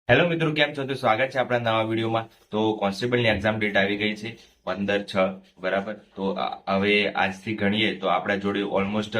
Hello મિત્રો, કેમ છો? તો સ્વાગત છે આપણા નવા વિડીયોમાં. તો કોન્સ્ટેબલની એક્ઝામ ડેટ આવી ગઈ છે 15/6, બરાબર. તો હવે આજથી ગણીએ તો આપણા જોડે ઓલમોસ્ટ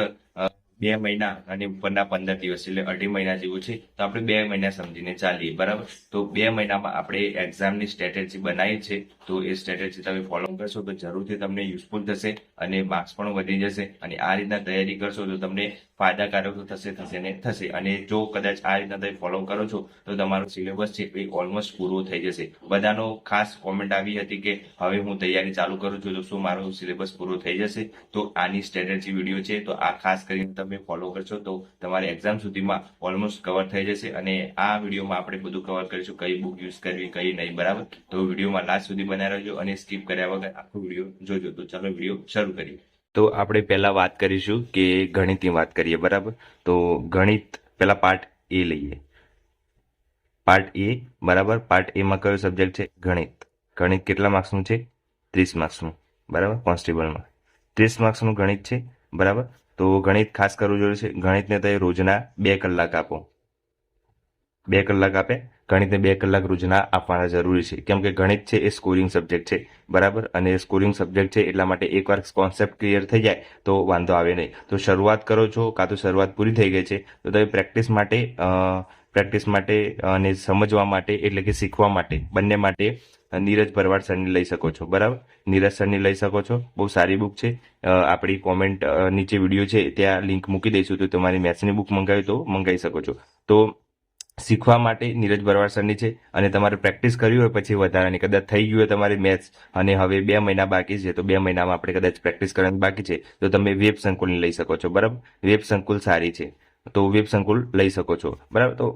2 મહિના અને ઉપરના 15 દિવસ એટલે 2.5 મહિના જેવું છે. તો આપણે 2 મહિના સમજીને ચાલીએ, બરાબર. તો 2 મહિનામાં આપણે એક્ઝામની સ્ટ્રેટેજી બનાવી છે. તો એ સ્ટ્રેટેજી તમે ફોલો કરશો તો જરૂરથી તમને યુઝફુલ થશે અને માર્ક્સ પણ વધી જશે. અને આ રીતના તૈયારી કરશો તો તમને ફાયદાકારક તો થશે ને થશે. અને જો કદાચ આ રીતના તમે ફોલો કરો છો તો તમારો સિલેબસ છે એ ઓલમોસ્ટ પૂરો થઈ જશે. બધાનો ખાસ કોમેન્ટ આવી હતી કે હવે હું તૈયારી ચાલુ કરું છું તો શું મારો સિલેબસ પૂરો થઈ જશે? તો આની સ્ટ્રેટેજી વિડીયો છે, તો આ ખાસ કરીને તમે ફોલો કરશો તો તમારી એક્ઝામ સુધીમાં ઓલમોસ્ટ કવર થઈ જશે. અને આ વિડીયોમાં આપણે બધું કવર કરીશું, કઈ બુક યુઝ કરવી, કઈ નહીં, બરાબર. તો વિડીયોમાં લાસ્ટ સુધી બનાવી રહેજો અને સ્કીપ કર્યા વગર આખો વિડીયો જોજો. તો ચાલો વિડીયો શરૂ કરીએ. તો આપણે પહેલા વાત કરીશું કે ગણિતની વાત કરીએ, બરાબર. તો ગણિત પહેલા પાર્ટ એ લઈએ. પાર્ટ એ, બરાબર. પાર્ટ એમાં કયો સબ્જેક્ટ છે? ગણિત. ગણિત કેટલા માર્ક્સનું છે? 30 માર્ક્સનું, બરાબર. કોન્સ્ટેબલમાં 30 માર્ક્સનું ગણિત છે, બરાબર. તો ગણિત ખાસ કરવું જરૂરી છે. ગણિતને તો રોજના 2 કલાક આપો. 2 કલાક આપે. ગણિતને 2 કલાક રોજના આપવાના જરૂરી છે, કેમ કે ગણિત છે એ સ્કોરિંગ સબ્જેક્ટ છે, બરાબર. અને સ્કોરિંગ સબ્જેક્ટ છે એટલા માટે એકવાર કોન્સેપ્ટ ક્લિયર થઈ જાય તો વાંધો આવે નહીં. તો શરૂઆત કરો છો કાં તો શરૂઆત પૂરી થઈ ગઈ છે તો તમે પ્રેક્ટિસ માટે અને સમજવા માટે એટલે કે શીખવા માટે બંને માટે નીરજ ભરવાડ સરની લઈ શકો છો, બરાબર. નીરજ સરની લઈ શકો છો. બહુ સારી બુક છે. આપણી કોમેન્ટ નીચે વિડીયો છે ત્યાં લિંક મૂકી દઈશું, તો તમારી મેથ્સની બુક મંગાવી તો મંગાવી શકો છો. તો શીખવા માટે નીરજ ભરવાડ સરની છે. અને તમારે પ્રેક્ટિસ કરવી હોય પછી વધારાની, કદાચ થઈ ગયું હોય તમારી મેથ્સ અને હવે 2 મહિના બાકી છે તો 2 મહિનામાં આપણે કદાચ પ્રેક્ટિસ કરવાની બાકી છે તો તમે વેબ સંકુલની લઈ શકો છો, બરાબર. વેબ સંકુલ સારી છે તો વેબ સંકુલ લઈ શકો છો, બરાબર. તો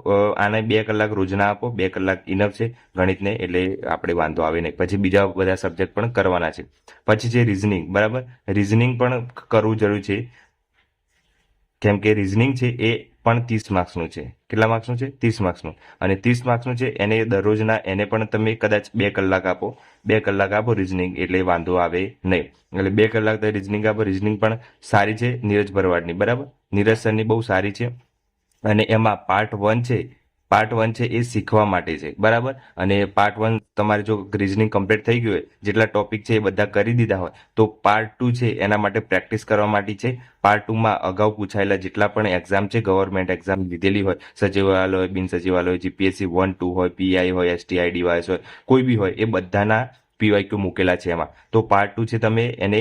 આને 2 કલાક રોજના આપો. 2 કલાક ઇનફ છે ગણિતને, એટલે આપણે વાંધો આવે નહીં. પછી બીજા બધા સબ્જેક્ટ પણ કરવાના છે. પછી છે રિઝનિંગ, બરાબર. રિઝનિંગ પણ કરવું જરૂરી છે, કેમ કે રિઝનિંગ છે એ પણ 30 માર્ક્સનું છે. કેટલા માર્ક્સનું છે? 30 માર્ક્સનું. અને 30 માર્ક્સનું છે એને દરરોજના એને પણ તમે કદાચ 2 કલાક આપો. 2 કલાક આપો રિઝનિંગ એટલે વાંધો આવે નહીં. એટલે 2 કલાક તો રિઝનિંગ આપો. રિઝનિંગ પણ સારી છે નીરજ ભરવાડની, બરાબર. નીરજ સરની બહુ સારી છે. અને એમાં પાર્ટ 1 છે એ શીખવા માટે છે, બરાબર. અને પાર્ટ 1 તમારે જો રિઝનિંગ કમ્પ્લીટ થઈ ગયું હોય, જેટલા ટોપિક છે એ બધા કરી દીધા હોય, તો પાર્ટ 2 છે એના માટે પ્રેક્ટિસ કરવા માટે છે. પાર્ટ 2માં અગાઉ પૂછાયેલા જેટલા પણ એક્ઝામ છે, ગવર્મેન્ટ એક્ઝામ લીધેલી હોય, સચિવાલય હોય, બિન સચિવાલય, જીપીએસસી 1, 2 હોય, પીઆઈ હોય, એસટીઆઈ, ડીવાયએસ હોય, કોઈ બી હોય, એ બધાના પીવાયક્યુ મૂકેલા છે એમાં. તો પાર્ટ 2 છે તમે એને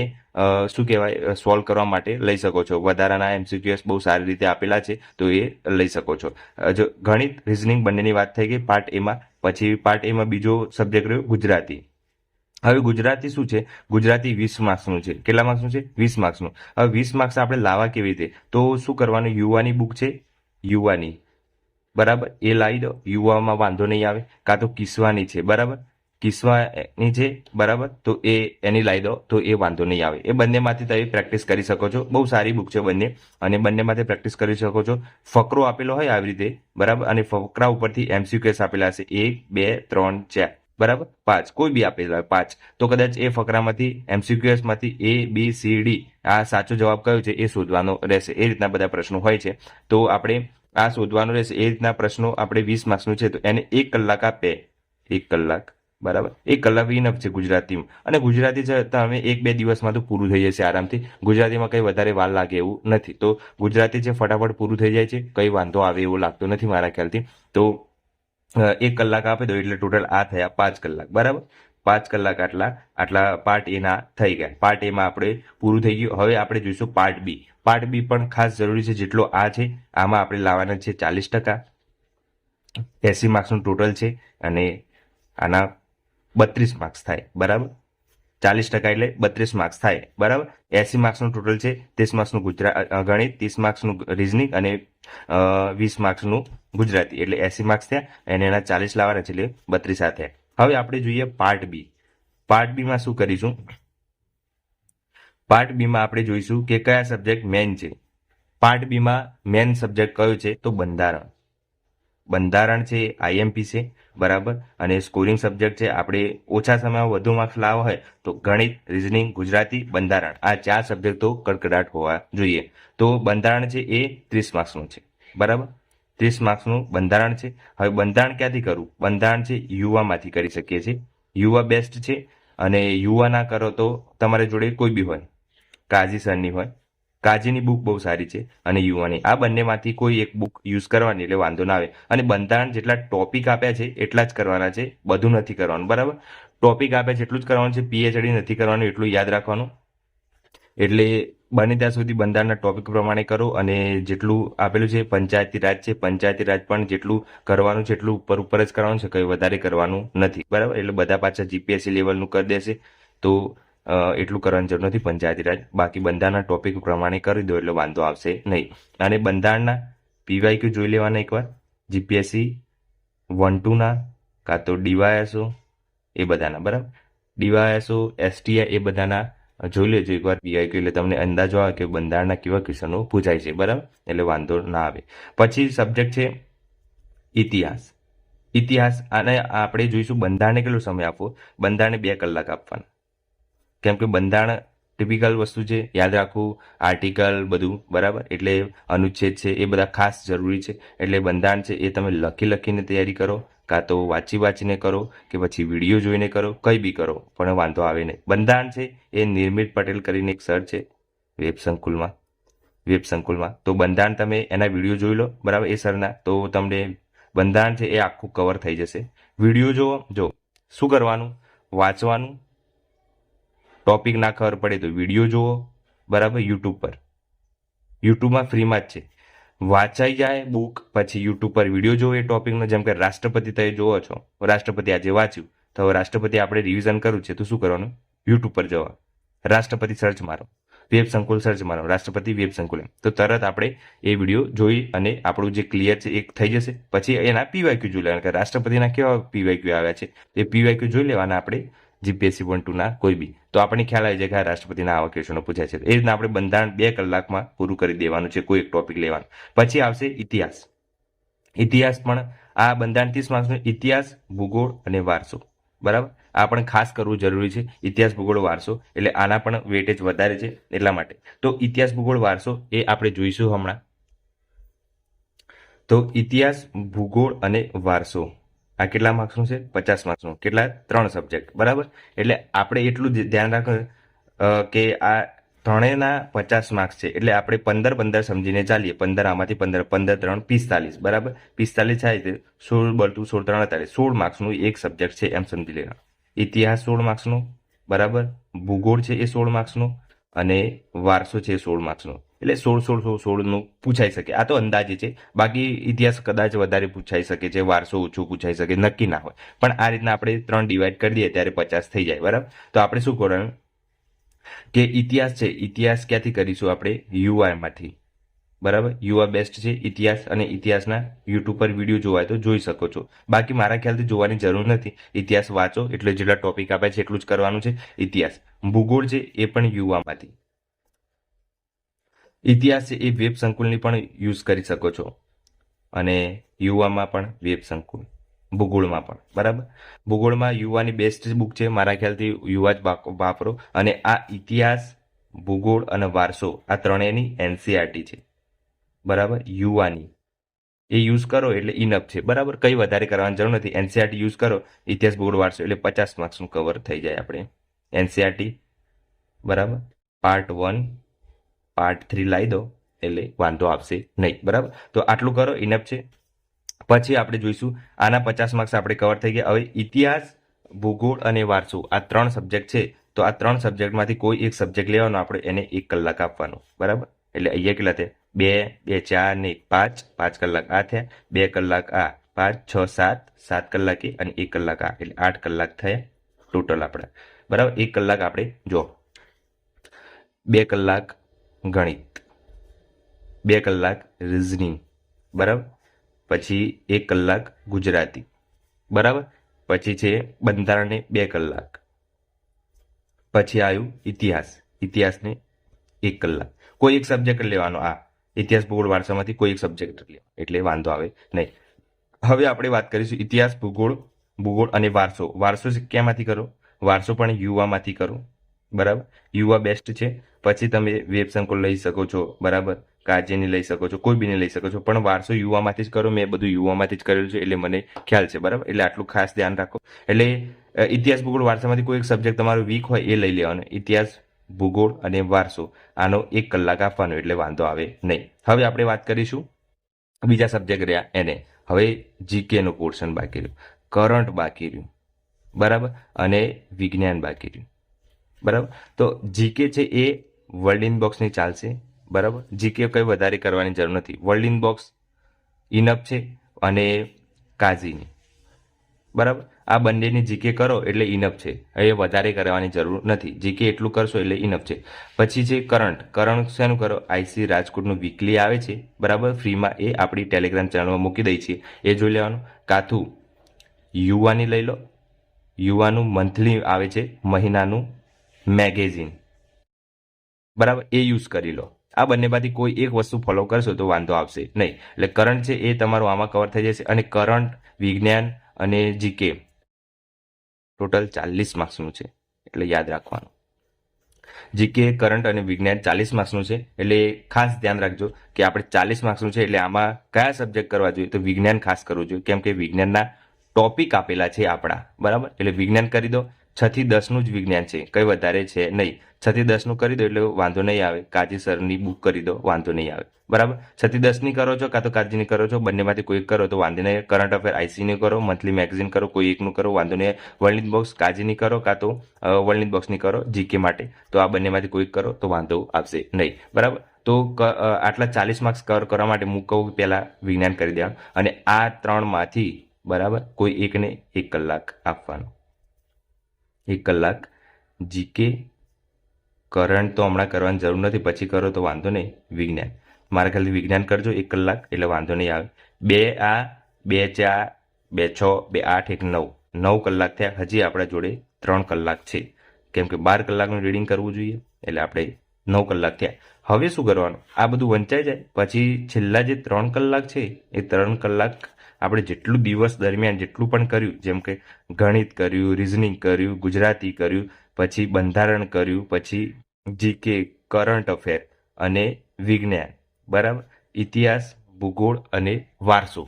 શું કહેવાય સોલ્વ કરવા માટે લઈ શકો છો. વધારાના એમસીક્યુએસ બહુ સારી રીતે આપેલા છે તો એ લઈ શકો છો. જો ગણિત રિઝનિંગ બંનેની વાત થઈ ગઈ પાર્ટ એમાં. પછી પાર્ટ એમાં બીજો સબ્જેક્ટ રહ્યો ગુજરાતી. હવે ગુજરાતી શું છે? ગુજરાતી 20 માર્ક્સનું છે. કેટલા માર્ક્સનું છે? 20 માર્ક્સનું. હવે 20 માર્ક્સ આપણે લાવવા કેવી રીતે? તો શું કરવાનું? યુવાની બુક છે, યુવાની, બરાબર, એ લાવી દો. યુવામાં વાંધો નહીં આવે. કાં તો કિસ્વાની છે, બરાબર, કિસ્વાની છે, બરાબર, તો એની લાવી દો તો એ વાંધો નહીં આવે. એ બંનેમાંથી તમે પ્રેક્ટિસ કરી શકો છો. બહુ સારી બુક છે બંને, અને બંનેમાંથી પ્રેક્ટિસ કરી શકો છો. ફકરો આપેલો હોય આવી રીતે, બરાબર, અને ફકરા ઉપરથી એમસીક્યુએસ આપેલા હશે 1, 2, 3, 4, બરાબર, 5, કોઈ બી આપેલા હોય 5. તો કદાચ એ ફકરામાંથી એમસીક્યુએસમાંથી A, B, C, D આ સાચો જવાબ કયો છે એ શોધવાનો રહેશે. એ રીતના બધા પ્રશ્નો હોય છે. તો આપણે આ શોધવાનું રહેશે. એ રીતના પ્રશ્નો આપણે 20 માર્ક્સનું છે તો એને 1 કલાક આપે. 1 કલાક, બરાબર. 1 કલાક ઇનફ છે ગુજરાતીમાં. અને ગુજરાતી છે તમે 1-2 દિવસમાં તો પૂરું થઈ જશે આરામથી. ગુજરાતીમાં કંઈ વધારે વાર લાગે એવું નથી. તો ગુજરાતી છે ફટાફટ પૂરું થઈ જાય છે, કંઈ વાંધો આવે એવો લાગતો નથી મારા ખ્યાલથી. તો 1 કલાક આપે તો એટલે ટોટલ આ થયા 5 કલાક, બરાબર. 5 કલાક આટલા પાર્ટ એના થઈ ગયા. પાર્ટ એમાં આપણે પૂરું થઈ ગયું. હવે આપણે જોઈશું પાર્ટ બી. પાર્ટ બી પણ ખાસ જરૂરી છે જેટલો આ છે. આમાં આપણે લાવવાના છે 40%. 80 માર્ક્સનું ટોટલ છે અને આના 32 માર્ક્સ થાય, બરાબર. 40% એટલે 32 માર્ક્સ થાય, બરાબર. 80 માર્ક્સનું ટોટલ છે. 30 માર્ક્સનું ગણિત, 30 માર્ક્સનું રિઝનિંગ અને 20 માર્ક્સનું ગુજરાતી, એટલે 80 માર્ક્સ થયા. અને એના 40 લાવવાના છે એટલે 32 આ થયા. હવે આપણે જોઈએ પાર્ટ બી. પાર્ટ બીમાં શું કરીશું? પાર્ટ બીમાં આપણે જોઈશું કે કયા સબ્જેક્ટ મેન છે. પાર્ટ બીમાં મેન સબ્જેક્ટ કયો છે? તો બંધારણ. બંધારણ છે, આઈએમપી છે, બરાબર. અને સ્કોરિંગ સબ્જેક્ટ છે. આપણે ઓછા સમયમાં વધુ માર્ક્સ લાવવા હોય તો ગણિત, રિઝનિંગ, ગુજરાતી, બંધારણ, આ 4 સબ્જેક્ટ તો કડકડાટ હોવા જોઈએ. તો બંધારણ છે એ 30 માર્ક્સનું છે, બરાબર. 30 માર્ક્સનું બંધારણ છે. હવે બંધારણ ક્યાંથી કરવું? બંધારણ છે યુવામાંથી કરી શકીએ છીએ. યુવા બેસ્ટ છે, અને યુવા ના કરો તો તમારી જોડે કોઈ બી હોય, કાજી સરની હોય, કાજીની બુક બહુ સારી છે, અને યુવાની, આ બંનેમાંથી કોઈ એક બુક યુઝ કરવાની એટલે વાંધો ના આવે. અને બંધારણ જેટલા ટોપિક આપ્યા છે એટલા જ કરવાના છે, બધું નથી કરવાનું. બરાબર, ટોપિક આપ્યા છે એટલું જ કરવાનું છે, પીએચડી નથી કરવાનું, એટલું યાદ રાખવાનું. એટલે બને ત્યાં સુધી બંધારણના ટોપિક પ્રમાણે કરો. અને જેટલું આપેલું છે પંચાયતી રાજ છે, પંચાયતી રાજ પણ જેટલું કરવાનું છે એટલું ઉપર જ કરવાનું છે, કંઈ વધારે કરવાનું નથી. બરાબર, એટલે બધા પાછા જીપીએસસી લેવલનું કરી દેશે, તો એટલું કરવાની જરૂર નથી પંચાયતી રાજ. બાકી બંધારણના ટોપિક પ્રમાણે કરી દો એટલે વાંધો આવશે નહીં. અને બંધારણના પીવાયક્યુ જોઈ લેવાના એકવાર, જીપીએસસી 1-2ના, કાં તો ડીવાયએસઓ એ બધાના. બરાબર, ડીવાયએસઓ, એસટીઆઈ એ બધાના જોઈ લેજો એકવાર પીવાયક્યુ, એટલે તમને અંદાજો આવે કે બંધારણના કેવા ક્વેશ્ચનો પૂછાય છે. બરાબર, એટલે વાંધો ના આવે. પછી સબ્જેક્ટ છે ઇતિહાસ. ઇતિહાસ, આને આપણે જોઈશું બંધારણને કેટલો સમય આપવો. બંધારણને 2 કલાક આપવાના, કેમ કે બંધારણ ટિપિકલ વસ્તુ છે, યાદ રાખવું, આર્ટિકલ બધું. બરાબર, એટલે અનુચ્છેદ છે એ બધા ખાસ જરૂરી છે. એટલે બંધારણ છે એ તમે લખીને તૈયારી કરો, કાં તો વાંચીને કરો, કે પછી વિડીયો જોઈને કરો, કંઈ બી કરો પણ વાંધો આવે નહીં. બંધારણ છે એ નિર્મિત પટેલ કરીને એક સર છે વેબ સંકુલમાં, તો બંધારણ તમે એના વિડીયો જોઈ લો. બરાબર, એ સરના, તો તમને બંધારણ છે એ આખું કવર થઈ જશે. વિડીયો જો શું કરવાનું, વાંચવાનું. ટોપિક ના ખબર પડે તો વિડીયો જુઓ. બરાબર, યુટ્યુબમાં ફ્રીમાં જ છે, વાંચાઈ જાય બુક, પછી યુટ્યુબ પર વિડીયો જોવો એ ટોપિકનો. જેમ કે રાષ્ટ્રપતિ તમે જોવો છો, રાષ્ટ્રપતિ આજે વાંચ્યું, તો હવે રાષ્ટ્રપતિ આપણે રિવિઝન કરવું છે તો શું કરવાનું, યુટ્યુબ પર જવા, રાષ્ટ્રપતિ સર્ચ મારો, વેબ સંકુલ સર્ચ મારો, રાષ્ટ્રપતિ વેબ સંકુલ, તો તરત આપણે એ વિડીયો જોઈ અને આપણું જે ક્લિયર છે એ થઈ જશે. પછી એના પીવાયક્યુ જોઈ લેવાના, કે રાષ્ટ્રપતિના કેવા પીવાયક્યુ આવ્યા છે એ પીવાયક્યુ જોઈ લેવાના આપણે, જીપીએસસી 1-2ના કોઈ બી, તો આપણને ખ્યાલ આવી જાય કે આ રાષ્ટ્રપતિના આવા ક્વેશ્ચનો પૂછાય છે. એ રીતના આપણે બંધારણ 2 કલાકમાં પૂરું કરી દેવાનું છે, કોઈ એક ટોપિક લેવાનું. પછી આવશે ઇતિહાસ. ઇતિહાસ પણ આ બંધારણ 30 માર્ક્સનો ઇતિહાસ, ભૂગોળ અને વારસો. બરાબર, આ પણ ખાસ કરવું જરૂરી છે, ઇતિહાસ, ભૂગોળ, વારસો. એટલે આના પણ વેટેજ વધારે છે એટલા માટે. તો ઇતિહાસ, ભૂગોળ, વારસો એ આપણે જોઈશું હમણાં. તો ઇતિહાસ, ભૂગોળ અને વારસો આ કેટલા માર્ક્સનું છે? 50 માર્ક્સનું. કેટલા? 3 સબ્જેક્ટ. બરાબર, એટલે આપણે એટલું ધ્યાન રાખો કે આ ત્રણેયના 50 માર્ક્સ છે, એટલે આપણે 15 સમજીને ચાલીએ. 15 આમાંથી 15, 3 45. બરાબર, 45 થાય તો 16 × 2 = 16 × 3 = 16 માર્ક્સનું એક સબ્જેક્ટ છે એમ સમજી લેવાનું. ઇતિહાસ 16 માર્ક્સનો. બરાબર, ભૂગોળ છે એ 16 માર્ક્સનો, અને વારસો છે એ 16 માર્ક્સનો. એટલે 16 પૂછાઈ શકે. આ તો અંદાજે છે, બાકી ઇતિહાસ કદાચ વધારે પૂછાઈ શકે છે, વારસો ઓછું પૂછાઈ શકે, નક્કી ના હોય. પણ આ રીતના આપણે 3 ડિવાઈડ કરી દઈએ ત્યારે 50 થઈ જાય. બરાબર, તો આપણે શું કરવાનું કે ઇતિહાસ છે, ઇતિહાસ ક્યાંથી કરીશું આપણે? યુઆઈમાંથી. બરાબર, યુવા બેસ્ટ છે ઇતિહાસ, અને ઇતિહાસના યુટ્યુબ પર વિડીયો જોવાય તો જોઈ શકો છો. બાકી મારા ખ્યાલથી જોવાની જરૂર નથી. ઇતિહાસ વાંચો, એટલે જેટલા ટોપિક આપ્યા છે એટલું જ કરવાનું છે. ઇતિહાસ, ભૂગોળ છે એ પણ યુવામાંથી. ઇતિહાસ છે એ વેબ સંકુલની પણ યુઝ કરી શકો છો, અને યુવામાં પણ વેબ સંકુલ, ભૂગોળમાં પણ. બરાબર, ભૂગોળમાં યુવાની બેસ્ટ બુક છે મારા ખ્યાલથી, યુવા જ વાપરો. અને આ ઇતિહાસ, ભૂગોળ અને વારસો આ ત્રણેયની એનસીઆરટી છે. બરાબર, યુવાની એ યુઝ કરો એટલે ઇનફ છે. બરાબર, કંઈ વધારે કરવાની જરૂર નથી. એનસીઆરટી યુઝ કરો, ઇતિહાસ, ભૂગોળ, વારસો, એટલે 50 માર્ક્સનું કવર થઈ જાય આપણે. એનસીઆરટી. બરાબર, પાર્ટ 1, પાર્ટ 3 લાવી દો એટલે વાંધો આવશે નહીં. બરાબર, તો આટલું કરો, ઇનફ છે. પછી આપણે જોઈશું આના 50 માર્ક્સ આપણે કવર થઈ ગયા. હવે ઇતિહાસ, ભૂગોળ અને વારસો આ 3 સબ્જેક્ટ છે, તો આ 3 સબ્જેક્ટમાંથી કોઈ એક સબ્જેક્ટ લેવાનો, આપણે એને 1 કલાક આપવાનો. બરાબર, એટલે અહીંયા કેટલા થયા? 2, 4 ને 5, 5 કલાક આ થયા, 2 કલાક આ, 5, 6, 7, 7 કલાકે, અને 1 કલાક આ, એટલે 8 કલાક થયા ટોટલ આપણા. બરાબર, 1 કલાક આપણે જો 2 કલાક ગણિત, 2 કલાક રિઝનિંગ. બરાબર, પછી 1 કલાક ગુજરાતી. બરાબર, પછી છે બંધારણને 2 કલાક. પછી આવ્યું ઇતિહાસ, ઇતિહાસને 1 કલાક. કોઈ એક સબ્જેક્ટ લેવાનો, આ ઇતિહાસ, ભૂગોળ, વારસામાંથી કોઈ એક સબ્જેક્ટ લેવાનો, એટલે વાંધો આવે નહીં. હવે આપણે વાત કરીશું ઇતિહાસ, ભૂગોળ અને વારસો. વારસો ક્યાંમાંથી કરો? વારસો પણ યુવામાંથી કરો. બરાબર, યુવા બેસ્ટ છે. પછી તમે વેબ સંકુલ લઈ શકો છો. બરાબર, કાજીની લઈ શકો છો, કોઈ બીને લઈ શકો છો, પણ વારસો યુવામાંથી જ કરો. મેં બધું યુવામાંથી જ કરેલું છે એટલે મને ખ્યાલ છે, બરાબર. એટલે આટલું ખાસ ધ્યાન રાખો. એટલે ઇતિહાસ ભૂગોળ વારસામાંથી કોઈ એક સબ્જેક્ટ તમારો વીક હોય એ લઈ લેવાનો. ઇતિહાસ, ભૂગોળ અને વારસો, આનો 1 કલાક આપવાનો એટલે વાંધો આવે નહીં. હવે આપણે વાત કરીશું બીજા સબ્જેક્ટ રહ્યા એને. હવે જીકે નું પોર્શન બાકી રહ્યું, કરંટ બાકી રહ્યું, બરાબર, અને વિજ્ઞાન બાકી રહ્યું, બરાબર. તો જીકે છે એ વર્લ્ડ ઇન બોક્સની ચાલશે, બરાબર. જીકે કંઈ વધારે કરવાની જરૂર નથી. વર્લ્ડ ઇન બોક્સ ઇનફ છે અને કાઝીની, બરાબર. આ બંનેની જીકે કરો એટલે ઇનફ છે, એ વધારે કરવાની જરૂર નથી. જીકે એટલું કરશો એટલે ઇનફ છે. પછી છે કરંટ. કરંટ શેનું કરો? આઈસી રાજકોટનું વીકલી આવે છે, બરાબર, ફ્રીમાં. એ આપણી ટેલિગ્રામ ચેનલમાં મૂકી દઈ છીએ, એ જોઈ લેવાનું. કાથું યુવાની લઈ લો. યુવાનું મંથલી આવે છે, મહિનાનું મેગેઝિન, બરાબર, એ યુઝ કરી લો. આ બંનેમાંથી કોઈ એક વસ્તુ ફોલો કરશો તો વાંધો આવશે નહીં. એટલે કરંટ છે એ તમારું આમાં કવર થઈ જશે. અને કરંટ, વિજ્ઞાન અને જીકે ટોટલ 40 માર્ક્સનું છે, એટલે યાદ રાખવાનું. જીકે, કરંટ અને વિજ્ઞાન 40 માર્ક્સનું છે, એટલે ખાસ ધ્યાન રાખજો કે આપણે 40 માર્ક્સનું છે એટલે આમાં કયા સબ્જેક્ટ કરવા જોઈએ? તો વિજ્ઞાન ખાસ કરવું જોઈએ, કેમ કે વિજ્ઞાનના ટોપિક આપેલા છે આપણા, બરાબર. એટલે વિજ્ઞાન કરી દો. 6 થી 10નું જ વિજ્ઞાન છે, કંઈ વધારે છે નહીં. 6 થી 10નું કરી દો એટલે વાંધો નહીં આવે. કાજી સરની બુક કરી દો, વાંધો નહીં આવે, બરાબર. 6 થી 10ની કરો છો કાં તો કાજીની કરો છો, બંનેમાંથી કોઈ એક કરો તો વાંધો નહીં. કરંટ અફેર આઈસીની કરો, મંથલી મેગઝીન કરો, કોઈ એકનું કરો, વાંધો નહીં. વર્લ્ડ ઇન બોક્સ કાજીની કરો કાં તો વર્લ્ડ ઇન બોક્સની કરો જીકે માટે, તો આ બંનેમાંથી કોઈ એક કરો તો વાંધો આવશે નહીં, બરાબર. તો આટલા 40 માર્ક્સ કવર કરવા માટે હું કહું પહેલાં વિજ્ઞાન કરી દેવાનું, અને આ 3માંથી, બરાબર, કોઈ એકને 1 કલાક આપવાનો. 1 કલાક જીકે, કરંટ તો હમણાં કરવાની જરૂર નથી, પછી કરો તો વાંધો નહીં. વિજ્ઞાન, મારા ખ્યાલથી વિજ્ઞાન કરજો 1 કલાક એટલે વાંધો નહીં આવે. 2 આ, 2 4, 2 6, 2 8, 1 9, 9 કલાક થયા. હજી આપણા જોડે 3 કલાક છે, કેમ કે 12 કલાકનું રીડિંગ કરવું જોઈએ, એટલે આપણે 9 કલાક થયા. હવે શું કરવાનું? આ બધું વંચાઈ જાય પછી છેલ્લા જે 3 કલાક છે એ 3 કલાક આપણે જેટલું દિવસ દરમિયાન જેટલું પણ કર્યું, જેમ કે ગણિત કર્યું, રિઝનિંગ કર્યું, ગુજરાતી કર્યું, પછી બંધારણ કર્યું, પછી જીકે, કરંટ અફેર અને વિજ્ઞાન, બરાબર, ઇતિહાસ, ભૂગોળ અને વારસો,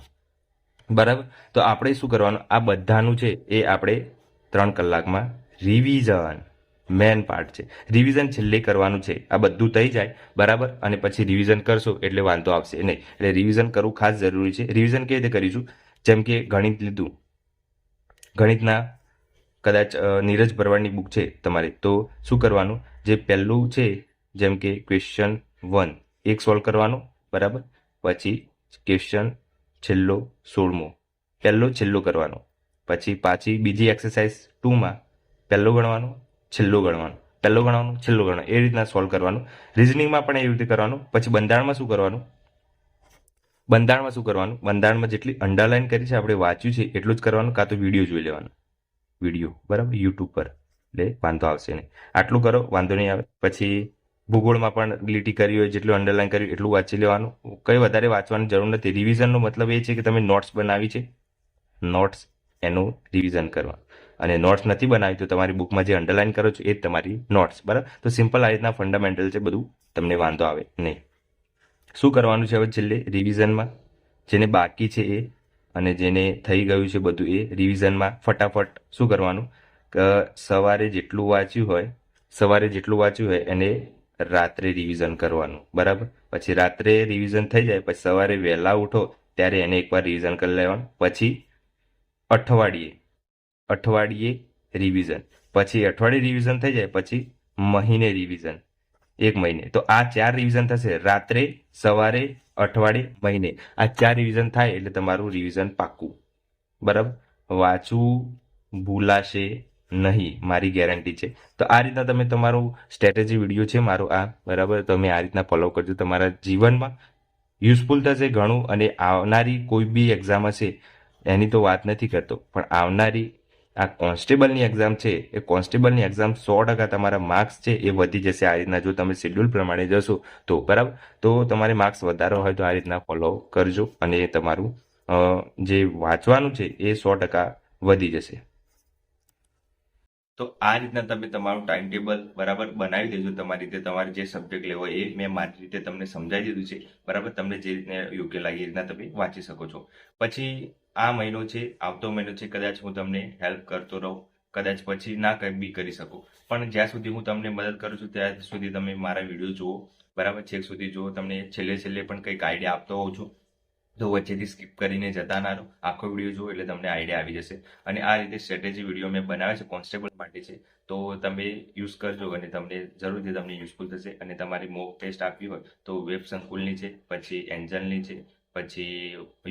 બરાબર. તો આપણે શું કરવાનું? આ બધાનું છે એ આપણે 3 કલાકમાં રિવિઝન, મેન પાર્ટ છે. રિવિઝન છેલ્લે કરવાનું છે. આ બધું થઈ જાય, બરાબર, અને પછી રિવિઝન કરશો એટલે વાંધો આવશે નહીં. એટલે રિવિઝન કરવું ખાસ જરૂરી છે. રિવિઝન કેવી રીતે કરીશું? જેમ કે ગણિત લીધું, ગણિતના કદાચ નીરજ ભરવાડની બુક છે તમારી, તો શું કરવાનું? જે પહેલું છે, જેમ કે ક્વેશ્ચન 1 એક સોલ્વ કરવાનું, બરાબર. પછી ક્વેશ્ચન છેલ્લો 16મો પહેલો છેલ્લો કરવાનો. પછી પાછી બીજી એક્સરસાઇઝ 2માં પહેલો ગણવાનું, છેલ્લો ગણવાનું, પહેલો ગણવાનું, છેલ્લો ગણવાનું, એ રીતના સોલ્વ કરવાનું. રિઝનિંગમાં પણ એવી રીતે કરવાનું. પછી બંધારણમાં શું કરવાનું? બંધારણમાં જેટલી અંડરલાઈન કરી છે, આપણે વાંચ્યું છે એટલું જ કરવાનું, કાં તો વિડીયો જોઈ લેવાનો, વિડીયો, બરાબર, યુટ્યુબ પર, એટલે વાંધો આવશે નહીં. આટલું કરો, વાંધો નહીં આવે. પછી ભૂગોળમાં પણ લીટી કરી હોય, જેટલું અંડરલાઈન કર્યું એટલું વાંચી લેવાનું. કંઈ વધારે વાંચવાની જરૂર નથી. રિવિઝનનો મતલબ એ છે કે તમે નોટ્સ બનાવી છે, નોટ્સ એનું રિવિઝન કરવા. અને નોટ્સ નથી બનાવી તો તમારી બુકમાં જે અંડરલાઈન કરો છો એ જ તમારી નોટ્સ, બરાબર. તો સિમ્પલ આ રીતના ફંડામેન્ટલ છે બધું, તમને વાંધો આવે નહીં. શું કરવાનું છે હવે છેલ્લે રિવિઝનમાં? જેને બાકી છે એ અને જેને થઈ ગયું છે બધું એ રિવિઝનમાં ફટાફટ શું કરવાનું? સવારે જેટલું વાંચ્યું હોય એને રાત્રે રિવિઝન કરવાનું, બરાબર. પછી રાત્રે રિવિઝન થઈ જાય પછી સવારે વહેલા ઉઠો ત્યારે એને એકવાર રિવિઝન કરી લેવાનું. પછી અઠવાડિયે રિવિઝન, પછી અઠવાડિયે રિવિઝન થઈ જાય પછી મહિને રિવિઝન, 1 મહિને. તો આ 4 રિવિઝન થશે: રાત્રે, સવારે, અઠવાડિયે, મહિને. આ 4 રિવિઝન થાય એટલે તમારું રિવિઝન પાક્કું, બરાબર. વાંચવું ભૂલાશે નહીં, મારી ગેરંટી છે. તો આ રીતના તમે તમારું સ્ટ્રેટેજી વિડીયો છે મારો આ, બરાબર, તમે આ રીતના ફોલો કરજો. તમારા જીવનમાં યુઝફુલ થશે ઘણું. અને આવનારી કોઈ બી એક્ઝામ હશે એની તો વાત નથી કરતો, પણ આવનારી આ કોન્સ્ટેબલની એક્ઝામ છે એ કોન્સ્ટેબલની એક્ઝામ 100% તમારા માર્ક્સ છે એ વધી જશે આ રીતના, જો તમે શેડ્યુલ પ્રમાણે જશો તો, બરાબર. તો તમારે માર્ક્સ વધારો હોય તો આ રીતના ફોલો કરજો અને તમારું જે વાંચવાનું છે એ 100% વધી જશે. તો આ રીતના તમે તમારું ટાઈમ ટેબલ બરાબર બનાવી દેજો. તમારી રીતે તમારે જે સબ્જેક્ટ લેવો એ મેં મારી રીતે તમને સમજાવી દીધું છે. બરાબર, તમને જે રીતને યોગ્ય લાગે એ રીતના તમે વાંચી શકો છો. પછી આ મહિનો છે, આવતો મહિનો છે, કદાચ હું તમને હેલ્પ કરતો રહું, કદાચ પછી ના બી કરી શકું, પણ જ્યાં સુધી હું તમને મદદ કરું છું ત્યાં સુધી તમે મારા વિડીયો જુઓ. બરાબર, છેક સુધી જુઓ. તમને છેલ્લે પણ કંઈક આઈડિયા આપતો હોઉં છું, તો વચ્ચેથી સ્કીપ કરીને જતા ના રહો. આખો વિડીયો જુઓ એટલે તમને આઈડિયા આવી જશે. અને આ રીતે સ્ટ્રેટેજી વિડીયો મેં બનાવ્યા છે, કોન્સ્ટેબલ માટે છે, તો તમે યુઝ કરજો અને તમને જરૂરથી તમને યુઝફુલ થશે. અને તમારી મોક ટેસ્ટ આપવી હોય તો વેબ સંકુલની છે, પછી એન્જલની છે, પછી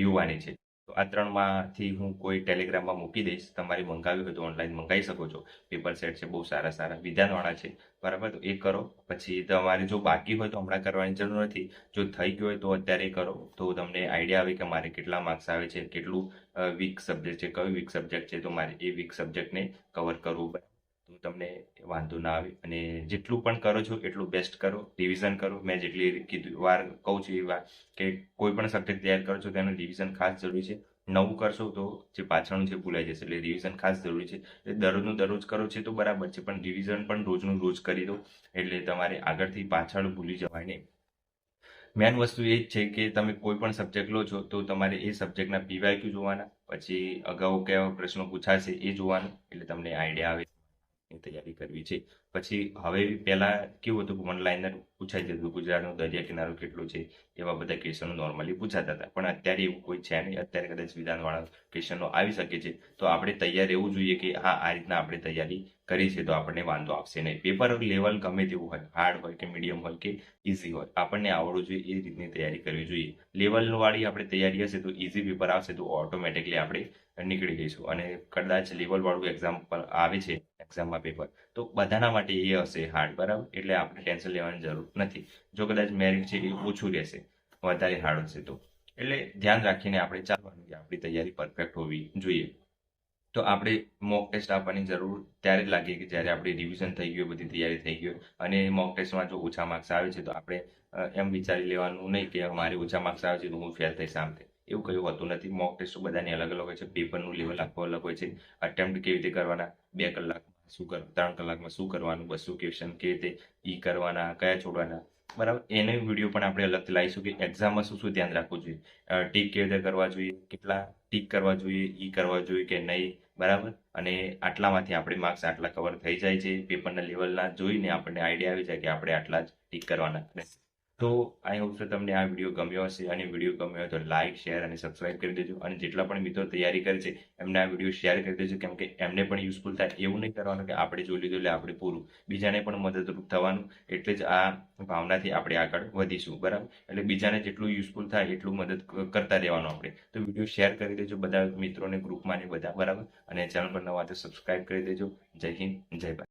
યુવાની છે. તો આ ત્રણમાંથી હું કોઈ ટેલિગ્રામમાં મૂકી દઈશ. તમારે મંગાવી હોય તો ઓનલાઈન મંગાવી શકો છો. પેપર સેટ છે, બહુ સારા સારા વિધાનવાળા છે. બરાબર, તો એ કરો. પછી તમારે જો બાકી હોય તો હમણાં કરવાની જરૂર નથી. જો થઈ ગયું હોય તો અત્યારે કરો, તો તમને આઈડિયા આવે કે મારે કેટલા માર્ક્સ આવે છે, કેટલું વીક સબ્જેક્ટ છે, કયું વીક સબ્જેક્ટ છે, તો મારે એ વીક સબ્જેક્ટને કવર કરવું પડે. તો તમને વાંધો ના આવે. અને જેટલું પણ કરો છો એટલું બેસ્ટ કરો, રિવિઝન કરો. મેં જેટલી કીધું વાર કહું છું એ વાર કે કોઈ પણ સબ્જેક્ટ તૈયાર કરો છો તેનું રિવિઝન ખાસ જરૂરી છે. નવું કરશો તો જે પાછળનું છે ભૂલાઈ જશે, એટલે રિવિઝન ખાસ જરૂરી છે. એટલે દરરોજનું દરરોજ કરો છે તો બરાબર છે, પણ રિવિઝન પણ રોજનું રોજ કરી દો, એટલે તમારે આગળથી પાછળ ભૂલી જવાય નહીં. મેન વસ્તુ એ જ છે કે તમે કોઈ પણ સબ્જેક્ટ લો છો તો તમારે એ સબ્જેક્ટના પીવાયક્યુ જોવાના, પછી અગાઉ કેવા પ્રશ્નો પૂછાશે એ જોવાનું, એટલે તમને આઈડિયા આવે ની તૈયારી કરવી છે. પછી હવે પહેલા કેવું હતું કે વન લાઇનર પૂછાઈ જતું, ગુજરાતનો દરિયા કિનારો કેટલો છે, એવા બધા ક્વેશ્ચનો નોર્મલી પૂછાતા હતા. પણ અત્યારે એવું કોઈ છે નહીં. અત્યારે કદાચ વિધાનવાળા ક્વેશ્ચનો આવી શકે છે. તો આપણે તૈયાર રહેવું જોઈએ કે હા, આ રીતના આપણે તૈયારી કરી છે તો આપણને વાંધો આવશે નહીં. પેપર લેવલ ગમે તેવું હોય, હાર્ડ હોય કે મીડિયમ હોય કે ઇઝી હોય, આપણને આવડવું જોઈએ એ રીતની તૈયારી કરવી જોઈએ. લેવલવાળી આપણે તૈયારી હશે તો ઇઝી પેપર આવશે તો ઓટોમેટિકલી આપણે નીકળી જઈશું. અને કદાચ લેવલવાળું એક્ઝામ્પલ આવે છે એક્ઝામમાં પેપર, તો બધાના માટે એ હશે હાર્ડ. બરાબર, એટલે આપણે ટેન્શન લેવાની જરૂર નથી. જો કદાચ મેરિટ છે એ ઓછું રહેશે, વધારે હાર્ડ હશે તો. એટલે ધ્યાન રાખીને આપણે ચાલવાનું કે આપણી તૈયારી પરફેક્ટ હોવી જોઈએ. તો આપણે મોક ટેસ્ટ આપવાની જરૂર ત્યારે જ લાગે કે જ્યારે આપણે રિવિઝન થઈ ગયું, બધી તૈયારી થઈ ગઈ. અને મોક ટેસ્ટમાં જો ઓછા માર્ક્સ આવે છે તો આપણે એમ વિચારી લેવાનું નહીં કે મારે ઓછા માર્ક્સ આવે છે તો હું ફેલ થઈશ, આમ થાય. એવું કયું હોતું નથી. મોક ટેસ્ટ બધાની અલગ અલગ હોય છે, પેપરનું લેવલ આખું અલગ હોય છે. અટેમ્પ્ટ કેવી રીતે કરવાના, 2 કલાકમાં શું કરવાનું, 3 કલાકમાં શું કરવાનું, 200 ક્વેશ્ચન કેવી રીતે કરવાના, કયા છોડવાના. બરાબર, એનો વિડીયો પણ આપણે અલગથી લાવીશું કે એક્ઝામમાં શું શું ધ્યાન રાખવું જોઈએ, ટીક કેવી રીતે કરવા જોઈએ, કેટલા ટીક કરવા જોઈએ, કરવા જોઈએ કે નહીં. બરાબર, અને આટલામાંથી આપણે માર્ક્સ આટલા કવર થઈ જાય છે પેપરના લેવલના જોઈને આપણને આઈડિયા આવી જાય કે આપણે આટલા જ ટીક કરવાના રહેશે. તો આઈ હોપ કે તમને આ વિડીયો ગમ્યો હશે. અને વિડીયો ગમ્યો હોય તો લાઇક, શેર અને સબસ્ક્રાઇબ કરી દેજો. અને જેટલા પણ મિત્રો તૈયારી કરે છે એમને આ વિડીયો શેર કરી દેજો, કેમ કે એમને પણ યુઝફુલ થાય. એવું નહીં કરવાનું કે આપણે જોઈ લીધું એટલે આપણે પૂરું, બીજાને પણ મદદરૂપ થવાનું. એટલે જ આ ભાવનાથી આપણે આગળ વધીશું. બરાબર, એટલે બીજાને જેટલું યુઝફુલ થાય એટલું મદદ કરતા રહેવાનું આપણે. તો વિડીયો શેર કરી દેજો બધા મિત્રોને, ગ્રુપમાં ને બધા. બરાબર, અને ચેનલ પર નવા તો સબસ્ક્રાઇબ કરી દેજો. જય હિન્દ, જય ભારત.